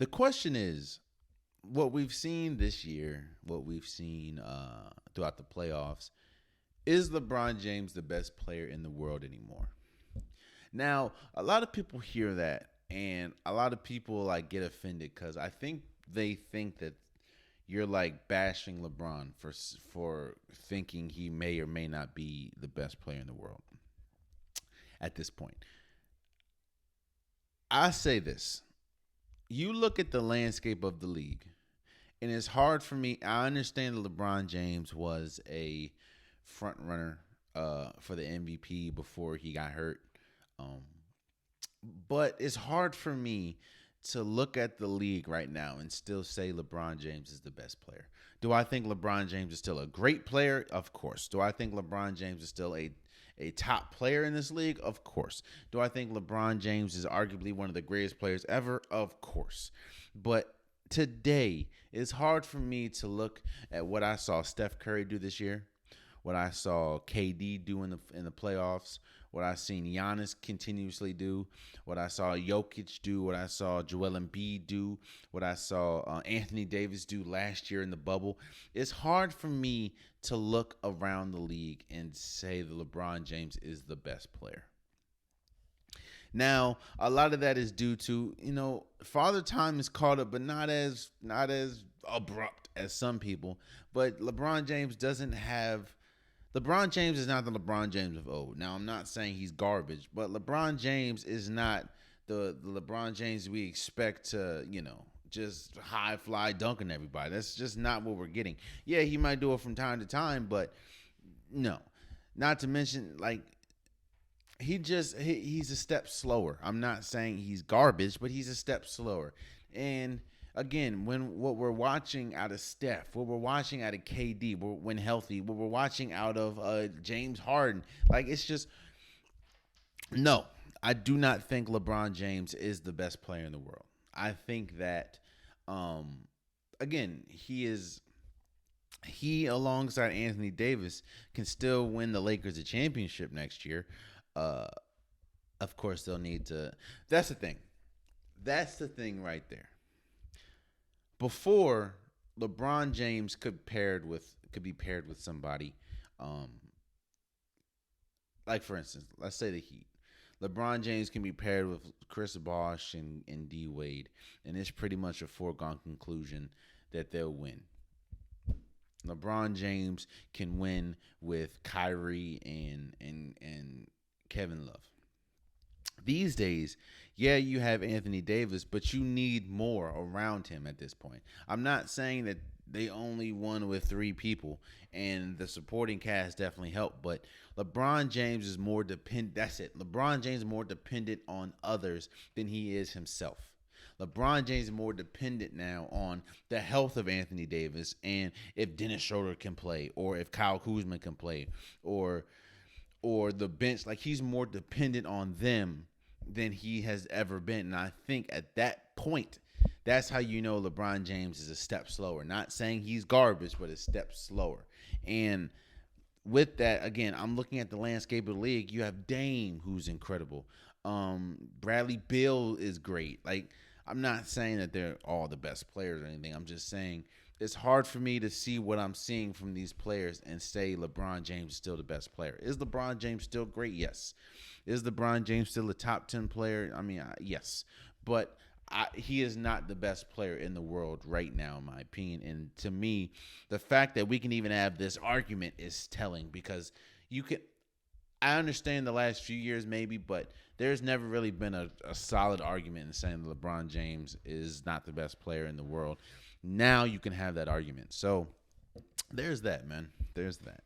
The question is, what we've seen this year, what we've seen throughout the playoffs, is LeBron James the best player in the world anymore? Now, a lot of people hear that, and a lot of people like get offended because I think they think that you're like bashing LeBron for thinking he may or may not be the best player in the world at this point. I say this: you look at the landscape of the league, and it's hard for me. I understand that LeBron James was a front runner for the MVP before he got hurt. Um, but it's hard for me to look at the league right now and still say LeBron James is the best player. Do I think LeBron James is still a great player? Of course. Do I think LeBron James is still a top player in this league? Of course. Do I think LeBron James is arguably one of the greatest players ever? Of course. But today, it's hard for me to look at what I saw Steph Curry do this year, what I saw KD do in the playoffs, what I seen Giannis continuously do, what I saw Jokic do, what I saw Joel Embiid do, what I saw Anthony Davis do last year in the bubble. It's hard for me to look around the league and say that LeBron James is the best player. Now, a lot of that is due to, Father Time is caught up, but not as abrupt as some people. But LeBron James is not the LeBron James of old. Now, I'm not saying he's garbage, but LeBron James is not the LeBron James we expect to, just high fly dunking everybody. That's just not what we're getting. Yeah, he might do it from time to time, but no. Not to mention, like, he's a step slower. I'm not saying he's garbage, but he's a step slower. And again, what we're watching out of Steph, what we're watching out of KD, when healthy, what we're watching out of James Harden, like, it's just no. I do not think LeBron James is the best player in the world. I think that, again, he alongside Anthony Davis can still win the Lakers a championship next year. Of course, they'll need to. That's the thing. That's the thing right there. Before, LeBron James could be paired with somebody, um, like, for instance, let's say the Heat. LeBron James can be paired with Chris Bosh and D Wade, and it's pretty much a foregone conclusion that they'll win. LeBron James can win with Kyrie and Kevin Love. These days, yeah, you have Anthony Davis, but you need more around him at this point. I'm not saying that they only won with 3 people, and the supporting cast definitely helped, but LeBron James is more dependent. That's it. LeBron James is more dependent on others than he is himself. LeBron James is more dependent now on the health of Anthony Davis and if Dennis Schroeder can play, or if Kyle Kuzma can play, or the bench. Like, he's more dependent on them than he has ever been. And I think at that point, that's how you know LeBron James is a step slower. Not saying he's garbage, but a step slower. And with that, again, I'm looking at the landscape of the league. You have Dame, who's incredible. Bradley Beal is great. Like, I'm not saying that they're all the best players or anything. I'm just saying it's hard for me to see what I'm seeing from these players and say LeBron James is still the best player. Is LeBron James still great? Yes. Is LeBron James still a top 10 player? I mean, yes. But he is not the best player in the world right now, in my opinion. And to me, the fact that we can even have this argument is telling, because I understand the last few years maybe, but there's never really been a solid argument in saying that LeBron James is not the best player in the world. Now you can have that argument. So there's that, man. There's that.